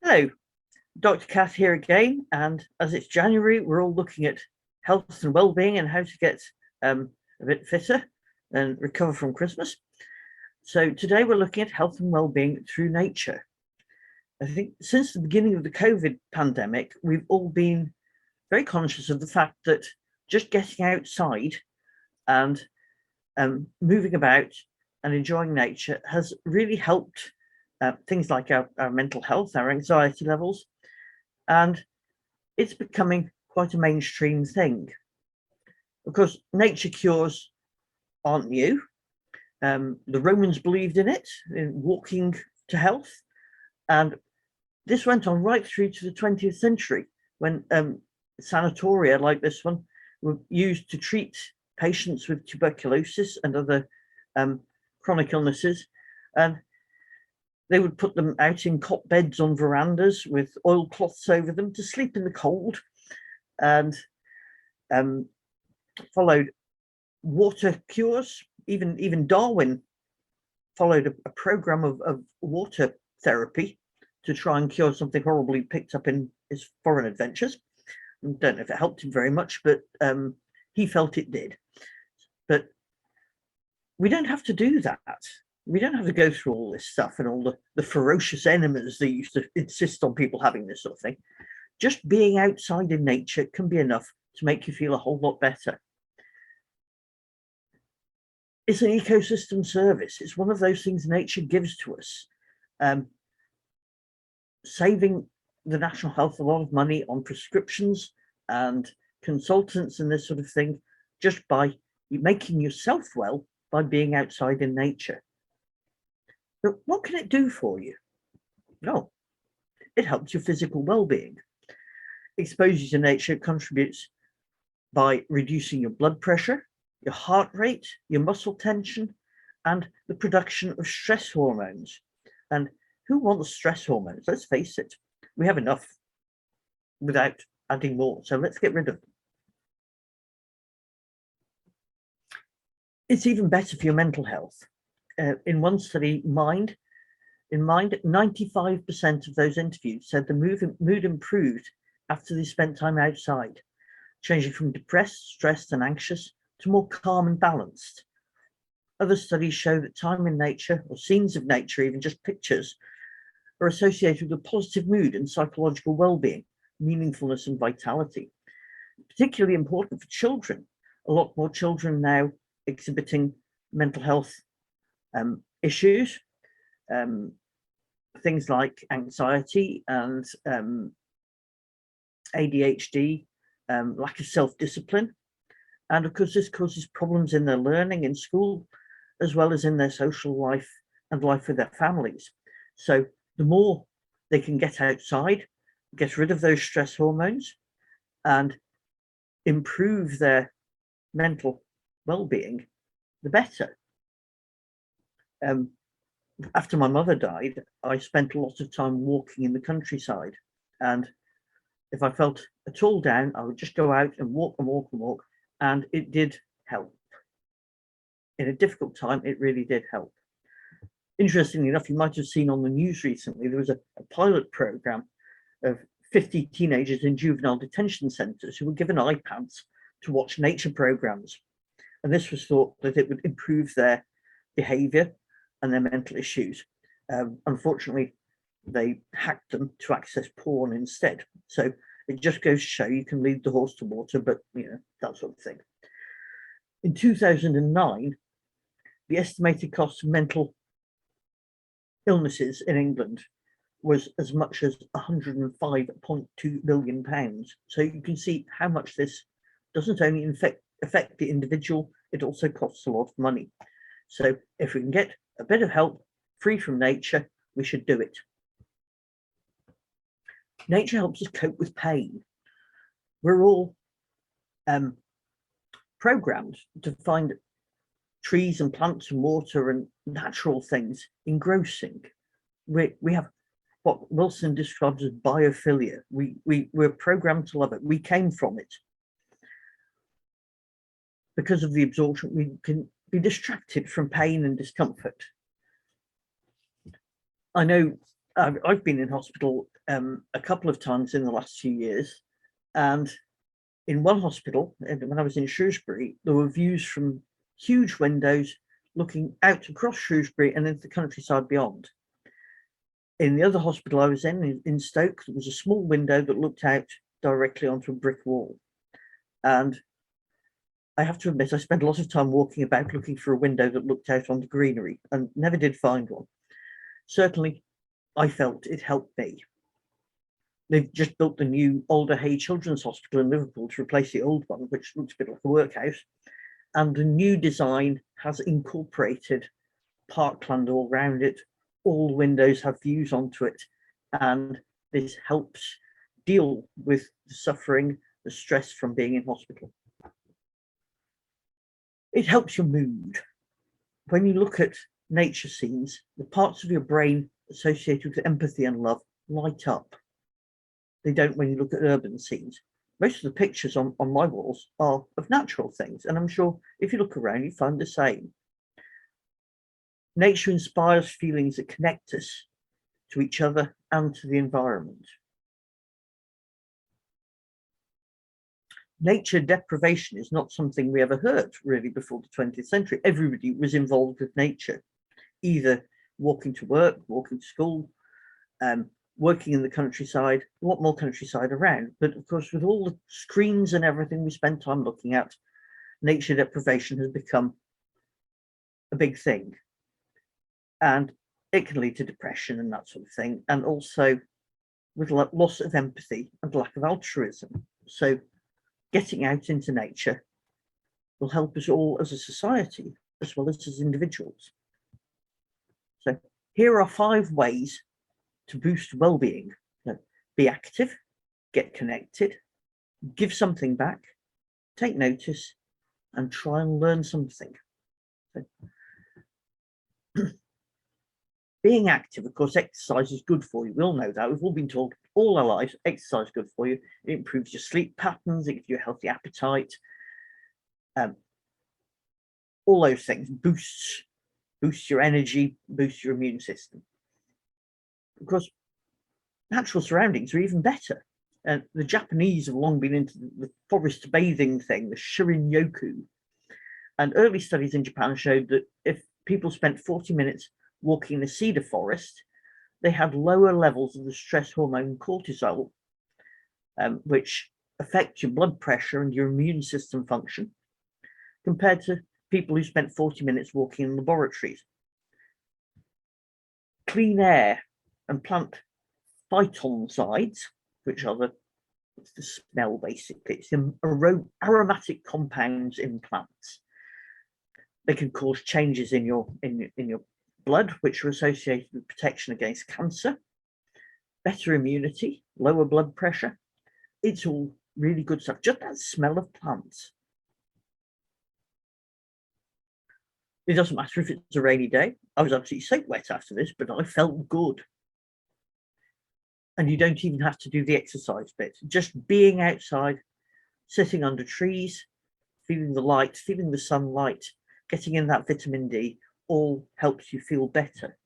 Hello, Dr. Cath here again, and as it's January, we're all looking at health and well-being and how to get a bit fitter and recover from Christmas. So today we're looking at health and well-being through nature. I think since the beginning of the COVID pandemic, we've all been very conscious of the fact that just getting outside and moving about and enjoying nature has really helped things like our mental health, our anxiety levels, and it's becoming quite a mainstream thing. Of course, nature cures aren't new. The Romans believed in it, in walking to health, and this went on right through to the 20th century when sanatoria like this one were used to treat patients with tuberculosis and other chronic illnesses, and they would put them out in cot beds on verandas with oilcloths over them to sleep in the cold, and followed water cures. Even Darwin followed a program of water therapy to try and cure something horrible he picked up in his foreign adventures. I don't know if it helped him very much, but he felt it did. But we don't have to do that. We don't have to go through all this stuff and all the ferocious enemies that used to insist on people having this sort of thing. Just being outside in nature can be enough to make you feel a whole lot better. It's an ecosystem service. It's one of those things nature gives to us, saving the National Health a lot of money on prescriptions and consultants and this sort of thing, just by making yourself well by being outside in nature. But what can it do for you? No, it helps your physical well-being. Exposure to nature contributes by reducing your blood pressure, your heart rate, your muscle tension, and the production of stress hormones. And who wants stress hormones? Let's face it, we have enough without adding more, so let's get rid of them. It's even better for your mental health. In one study, Mind, 95% of those interviewed said the mood improved after they spent time outside, changing from depressed, stressed, and anxious to more calm and balanced. Other studies show that time in nature, or scenes of nature, even just pictures, are associated with a positive mood and psychological well-being, meaningfulness, and vitality. Particularly important for children. A lot more children now exhibiting mental health issues, things like anxiety and ADHD, lack of self-discipline. And of course, this causes problems in their learning in school, as well as in their social life and life with their families. So the more they can get outside, get rid of those stress hormones, and improve their mental well-being, the better. After my mother died, I spent a lot of time walking in the countryside, and if I felt at all down, I would just go out and walk and walk and walk, and it did help. In a difficult time, it really did help. Interestingly enough, you might have seen on the news recently, there was a pilot program of 50 teenagers in juvenile detention centres who were given iPads to watch nature programs. And this was thought that it would improve their behaviour and their mental issues. Unfortunately, they hacked them to access porn instead. So it just goes to show you can lead the horse to water, but that sort of thing. In 2009, the estimated cost of mental illnesses in England was as much as £105.2 billion. So you can see how much this doesn't only affect the individual, it also costs a lot of money. So if we can get a bit of help free from nature, we should do it. Nature helps us cope with pain. We're all programmed to find trees and plants and water and natural things engrossing. We have what Wilson describes as biophilia. We're programmed to love it. We came from it. Because of the absorption, we can be distracted from pain and discomfort. I know I've been in hospital a couple of times in the last few years, and in one hospital, when I was in Shrewsbury, there were views from huge windows looking out across Shrewsbury and into the countryside beyond. In the other hospital I was in Stoke, there was a small window that looked out directly onto a brick wall. And I have to admit, I spent a lot of time walking about looking for a window that looked out onto greenery and never did find one. Certainly, I felt it helped me. They've just built the new Alder Hey Children's Hospital in Liverpool to replace the old one, which looks a bit like a workhouse. And the new design has incorporated parkland all around it. All the windows have views onto it. And this helps deal with the suffering, the stress from being in hospital. It helps your mood. When you look at nature scenes, the parts of your brain associated with empathy and love light up. They don't when you look at urban scenes. Most of the pictures on my walls are of natural things, and I'm sure if you look around, you find the same. Nature inspires feelings that connect us to each other and to the environment. Nature deprivation is not something we ever heard really before the 20th century. Everybody was involved with nature, either walking to work, walking to school, working in the countryside, a lot more countryside around. But of course, with all the screens and everything we spend time looking at, nature deprivation has become a big thing. And it can lead to depression and that sort of thing. And also with loss of empathy and lack of altruism. So getting out into nature will help us all as a society, as well as individuals. So here are 5 ways to boost well-being. Be active, get connected, give something back, take notice, and try and learn something. So, being active, of course, exercise is good for you. We all know that. We've all been told all our lives, exercise is good for you. It improves your sleep patterns, it gives you a healthy appetite. All those things boosts your energy, boosts your immune system. Of course, natural surroundings are even better. The Japanese have long been into the forest bathing thing, the Shirin-yoku. And early studies in Japan showed that if people spent 40 minutes walking in a cedar forest, they had lower levels of the stress hormone cortisol, which affects your blood pressure and your immune system function, compared to people who spent 40 minutes walking in laboratories. Clean air and plant phytoncides, which are the smell basically, it's the aromatic compounds in plants. They can cause changes in your blood, which are associated with protection against cancer, better immunity, lower blood pressure. It's all really good stuff. Just that smell of plants. It doesn't matter if it's a rainy day. I was absolutely soaked wet after this, but I felt good. And you don't even have to do the exercise bit. Just being outside, sitting under trees, feeling the light, feeling the sunlight, getting in that vitamin D, all helps you feel better.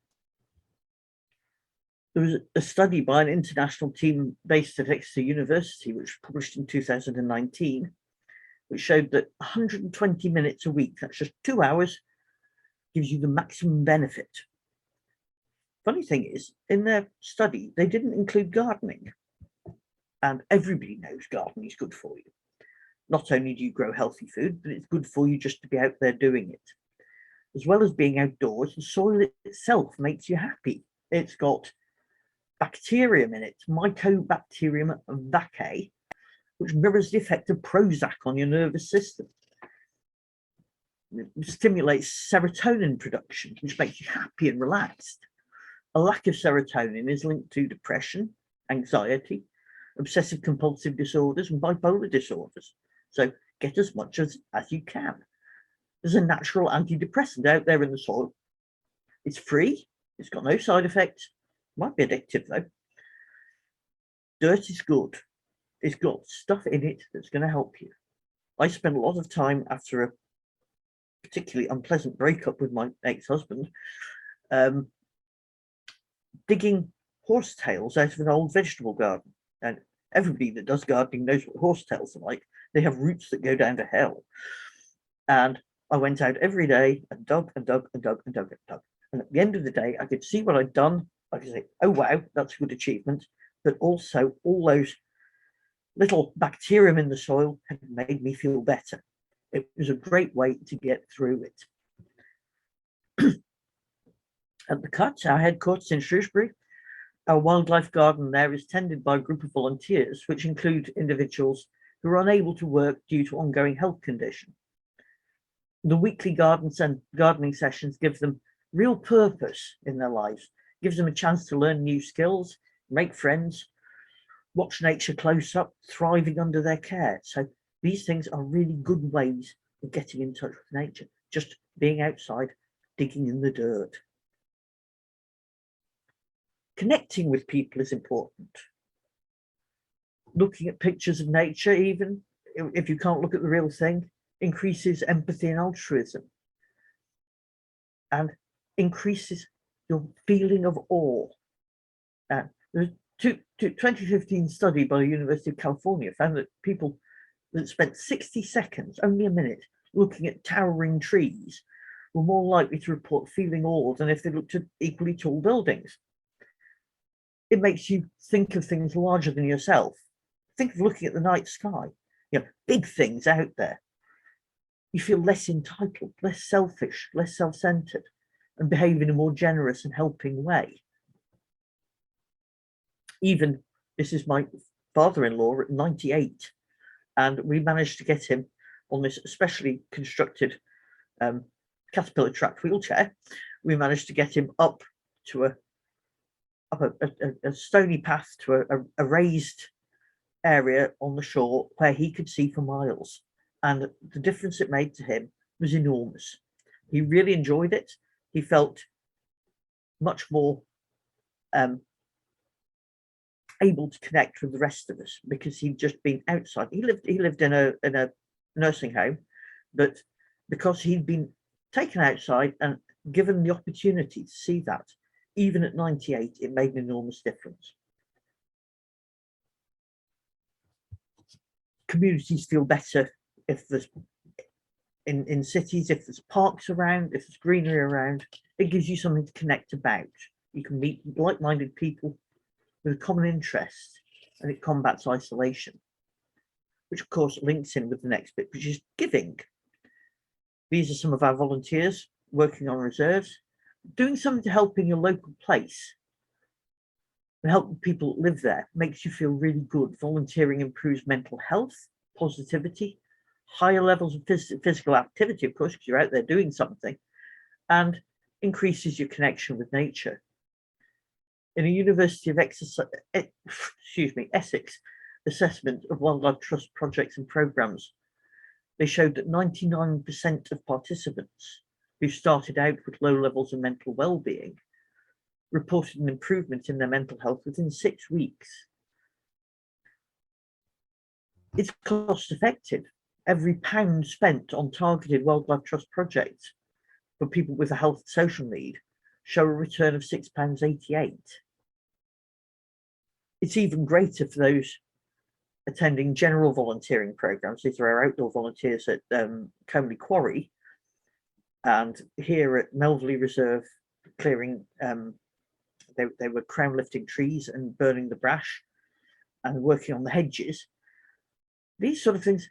There was a study by an international team based at Exeter University, which was published in 2019, which showed that 120 minutes a week, that's just 2 hours, gives you the maximum benefit. Funny thing is, in their study, they didn't include gardening. And everybody knows gardening is good for you. Not only do you grow healthy food, but it's good for you just to be out there doing it. As well as being outdoors, the soil itself makes you happy. It's got bacterium in it, Mycobacterium vaccae, which mirrors the effect of Prozac on your nervous system. It stimulates serotonin production, which makes you happy and relaxed. A lack of serotonin is linked to depression, anxiety, obsessive compulsive disorders, and bipolar disorders. So get as much as you can. There's a natural antidepressant out there in the soil. It's free, it's got no side effects, might be addictive though. Dirt is good. It's got stuff in it that's going to help you. I spent a lot of time after a particularly unpleasant breakup with my ex-husband, digging horsetails out of an old vegetable garden. And everybody that does gardening knows what horsetails are like. They have roots that go down to hell. And I went out every day and dug and dug and dug and dug and dug. And at the end of the day, I could see what I'd done. I could say, oh, wow, that's a good achievement. But also all those little bacterium in the soil had made me feel better. It was a great way to get through it. At the Cut, our headquarters in Shrewsbury, our wildlife garden there is tended by a group of volunteers, which include individuals who are unable to work due to ongoing health condition. The weekly gardening sessions give them real purpose in their lives, gives them a chance to learn new skills, make friends, watch nature close up, thriving under their care. So these things are really good ways of getting in touch with nature, just being outside, digging in the dirt. Connecting with people is important. Looking at pictures of nature, even if you can't look at the real thing, increases empathy and altruism, and increases your feeling of awe. There's a 2015 study by the University of California found that people that spent 60 seconds, only a minute, looking at towering trees were more likely to report feeling awe than if they looked at equally tall buildings. It makes you think of things larger than yourself. Think of looking at the night sky, big things out there. You feel less entitled, less selfish, less self-centered, and behave in a more generous and helping way. Even, this is my father-in-law at 98, and we managed to get him on this specially constructed caterpillar tracked wheelchair. We managed to get him up to a stony path to a raised area on the shore where he could see for miles. And the difference it made to him was enormous. He really enjoyed it. He felt much more able to connect with the rest of us because he'd just been outside. He lived in a nursing home, but because he'd been taken outside and given the opportunity to see that, even at 98, it made an enormous difference. Communities feel better if there's in cities, if there's parks around, if there's greenery around. It gives you something to connect about. You can meet like-minded people with a common interest, and it combats isolation, which of course links in with the next bit, which is giving. These are some of our volunteers working on reserves, doing something to help in your local place and help people live there makes you feel really good. Volunteering improves mental health, positivity, higher levels of physical activity, of course, because you're out there doing something, and increases your connection with nature. In a University of Essex assessment of wildlife trust projects and programs, they showed that 99% of participants who started out with low levels of mental well-being reported an improvement in their mental health within 6 weeks. It's cost effective. Every pound spent on targeted wildlife trust projects for people with a health and social need show a return of £6.88. It's even greater for those attending general volunteering programs. These are our outdoor volunteers at Comley Quarry, and here at Melverley Reserve clearing, they were crown lifting trees and burning the brash and working on the hedges. These sort of things,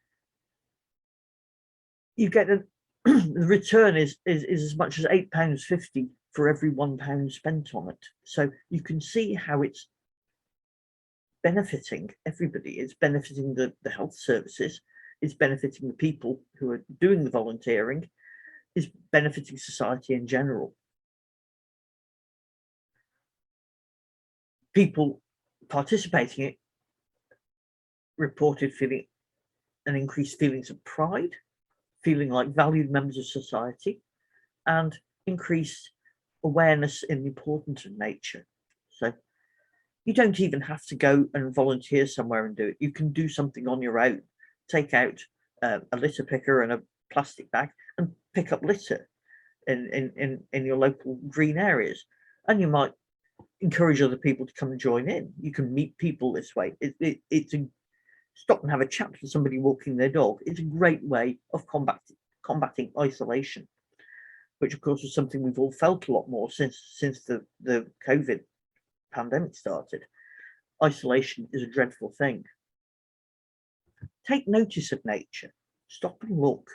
you get the return is as much as £8.50 for every £1 spent on it. So you can see how it's benefiting everybody. It's benefiting the health services, it's benefiting the people who are doing the volunteering, it's benefiting society in general. People participating in it reported feeling an increased feelings of pride, feeling like valued members of society, and increased awareness in the importance of nature. So you don't even have to go and volunteer somewhere and do it. You can do something on your own. Take out a litter picker and a plastic bag and pick up litter in your local green areas. And you might encourage other people to come and join in. You can meet people this way. It's a stop and have a chat with somebody walking their dog. It's a great way of combating isolation, which of course is something we've all felt a lot more since the COVID pandemic started. Isolation is a dreadful thing. Take notice of nature. Stop and look.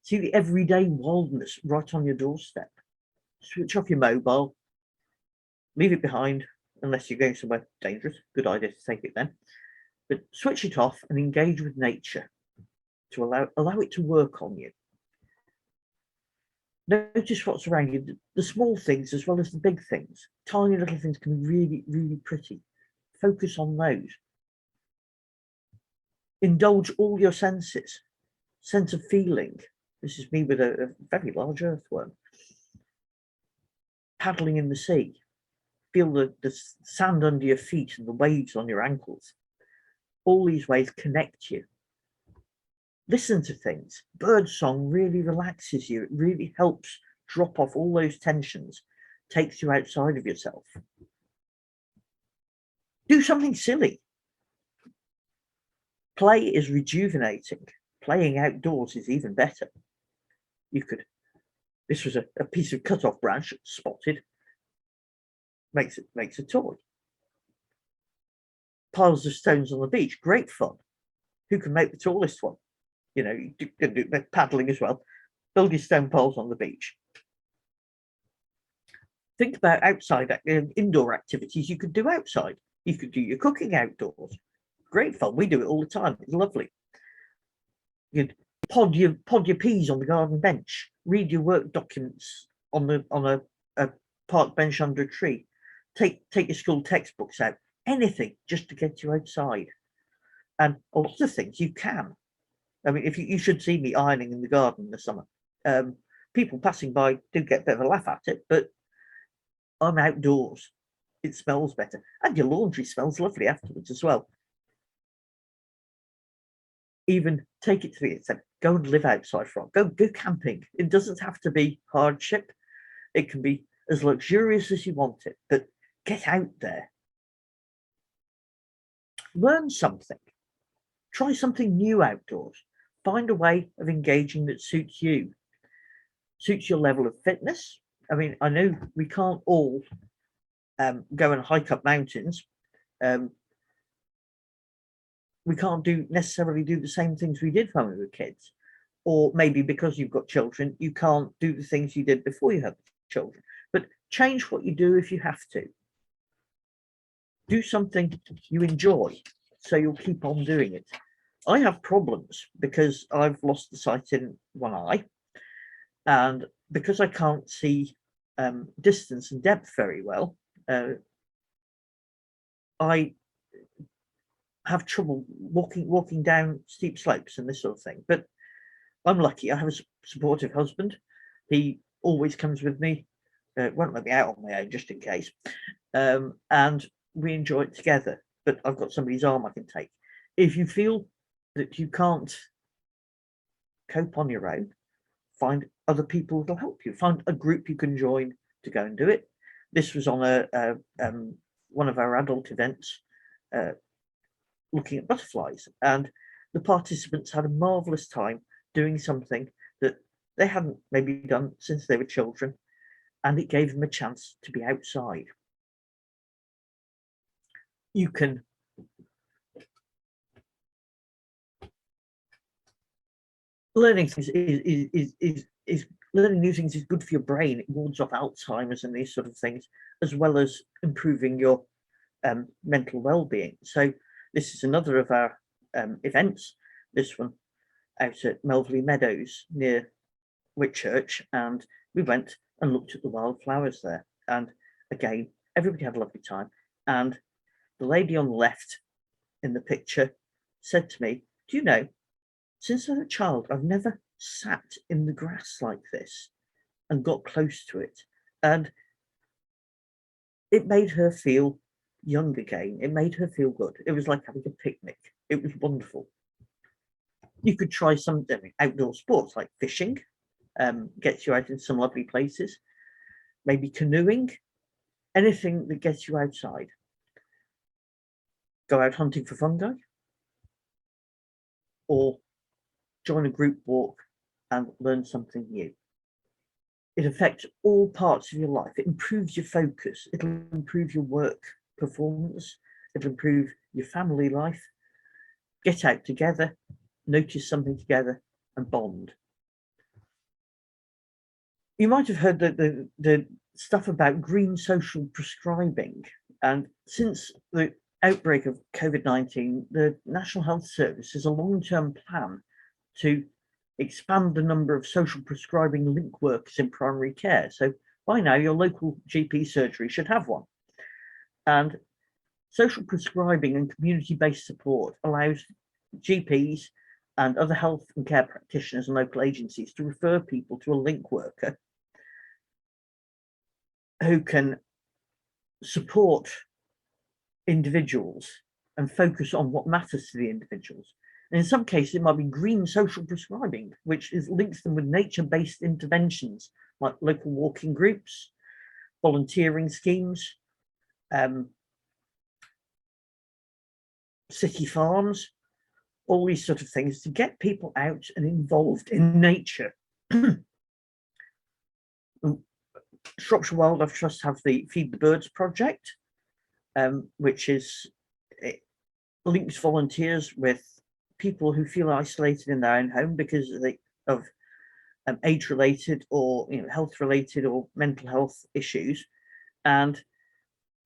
See the everyday wildness right on your doorstep. Switch off your mobile. Leave it behind unless you're going somewhere dangerous. Good idea to take it then. But switch it off and engage with nature to allow it to work on you. Notice what's around you, the small things as well as the big things. Tiny little things can be really, really pretty. Focus on those. Indulge all your senses. Sense of feeling. This is me with a very large earthworm. Paddling in the sea. Feel the sand under your feet and the waves on your ankles. All these ways connect you. Listen to things. Bird song really relaxes you. It really helps drop off all those tensions, takes you outside of yourself. Do something silly. Play is rejuvenating. Playing outdoors is even better. This was a piece of cut off branch spotted. Makes a toy. Piles of stones on the beach, great fun. Who can make the tallest one? You know, you can do paddling as well. Build your stone piles on the beach. Think about indoor activities you could do outside. You could do your cooking outdoors. Great fun. We do it all the time. It's lovely. You'd pod your peas on the garden bench. Read your work documents on a park bench under a tree. Take your school textbooks out. Anything just to get you outside. And lots of things you can. I mean, if you should see me ironing in the garden in the summer. People passing by do get a bit of a laugh at it, but I'm outdoors. It smells better. And your laundry smells lovely afterwards as well. Even take it to the extent, go and live outside for go camping. It doesn't have to be hardship. It can be as luxurious as you want it, but get out there. Learn something. Try something new outdoors. Find a way of engaging that suits you, suits your level of fitness. I mean, I know we can't all go and hike up mountains. We can't necessarily do the same things we did when we were kids. Or maybe because you've got children, you can't do the things you did before you had children. But change what you do if you have to. Do something you enjoy, so you'll keep on doing it. I have problems because I've lost the sight in one eye, and because I can't see distance and depth very well, I have trouble walking down steep slopes and this sort of thing. But I'm lucky. I have a supportive husband. He always comes with me. Won't let me out on my own just in case. And we enjoy it together. But I've got somebody's arm I can take. If you feel that you can't cope on your own, find other people who'll help you. Find a group you can join to go and do it. This was on one of our adult events, looking at butterflies, and the participants had a marvelous time doing something that they hadn't maybe done since they were children, and it gave them a chance to be outside. You can learning things is learning new things is good for your brain. It wards off Alzheimer's and these sort of things, as well as improving your mental well-being. So this is another of our events, this one out at Melville Meadows near Whitchurch, and we went and looked at the wildflowers there. And again, everybody had a lovely time. And the lady on the left in the picture said to me, do you know, since I was a child, I've never sat in the grass like this and got close to it. And it made her feel young again. It made her feel good. It was like having a picnic. It was wonderful. You could try some outdoor sports like fishing, gets you out in some lovely places. Maybe canoeing. anything that gets you outside. Go out hunting for fungi, or join a group walk and learn something new. It affects all parts of your life. It improves your focus. It'll improve your work performance. It'll improve your family life. Get out together, notice something together, and bond. You might have heard the stuff about green social prescribing. And since the outbreak of COVID-19, the National Health Service has a long-term plan to expand the number of social prescribing link workers in primary care. So by now, your local GP surgery should have one. And social prescribing and community-based support allows GPs and other health and care practitioners and local agencies to refer people to a link worker who can support individuals and focus on what matters to the individuals. And in some cases, it might be green social prescribing, which links them with nature-based interventions like local walking groups, volunteering schemes, city farms, all these sort of things to get people out and involved in nature. Shropshire Wildlife Trust have the Feed the Birds project, which links volunteers with people who feel isolated in their own home because of age-related or health-related or mental health issues, and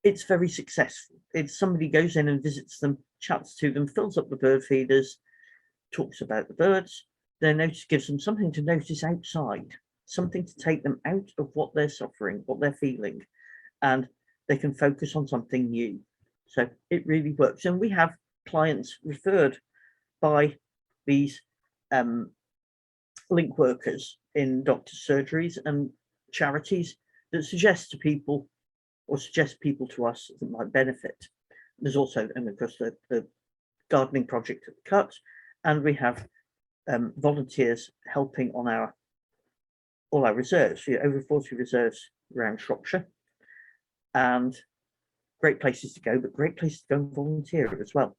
it's very successful. It's somebody goes in and visits them, chats to them, fills up the bird feeders, talks about the birds. Their notice gives them something to notice outside, something to take them out of what they're suffering, what they're feeling, and they can focus on something new. So it really works. And we have clients referred by these link workers in doctors' surgeries and charities that suggest people to us that might benefit. There's also, and of course, the gardening project at the Cut, and we have volunteers helping on all our reserves, over 40 reserves around Shropshire, and great places to go, but great places to go and volunteer as well.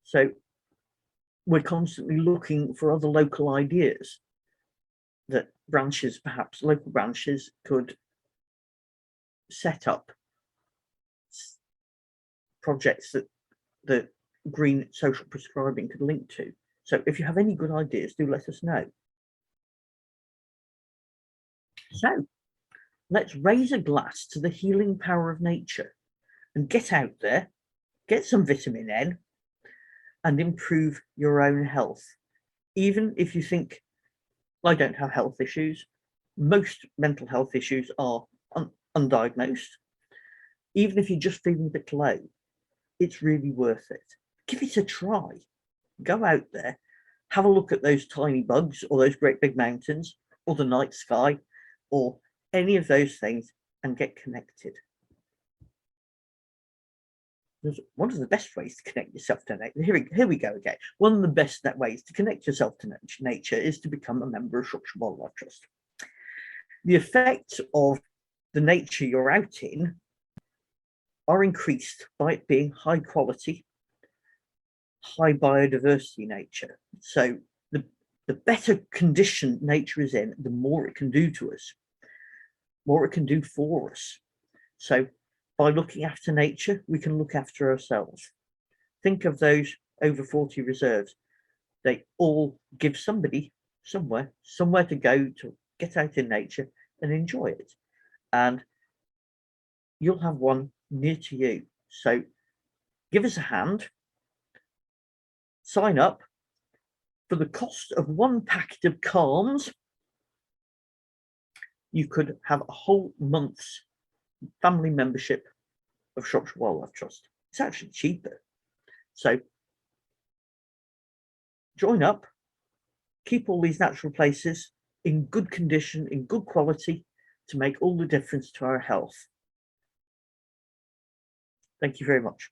So we're constantly looking for other local ideas that branches, perhaps local branches, could set up projects that green social prescribing could link to. So if you have any good ideas, do let us know. So let's raise a glass to the healing power of nature and get out there, get some vitamin N, and improve your own health. Even if you think, I don't have health issues, most mental health issues are undiagnosed. Even if you're just feeling a bit low, it's really worth it. Give it a try. Go out there, have a look at those tiny bugs or those great big mountains or the night sky or any of those things and get connected. One of the best ways to connect yourself to nature, here we go again. One of the best ways to connect yourself to nature is to become a member of Shropshire Wildlife Trust. The effects of the nature you're out in are increased by it being high quality, high biodiversity nature. So the better condition nature is in, the more it can do to us, more it can do for us. So by looking after nature, we can look after ourselves. Think of those over 40 reserves. They all give somebody somewhere to go to get out in nature and enjoy it. And you'll have one near to you. So give us a hand, sign up. For the cost of one packet of calms, you could have a whole month's family membership of Shropshire Wildlife Trust. It's actually cheaper. So join up, keep all these natural places in good condition, in good quality, to make all the difference to our health. Thank you very much.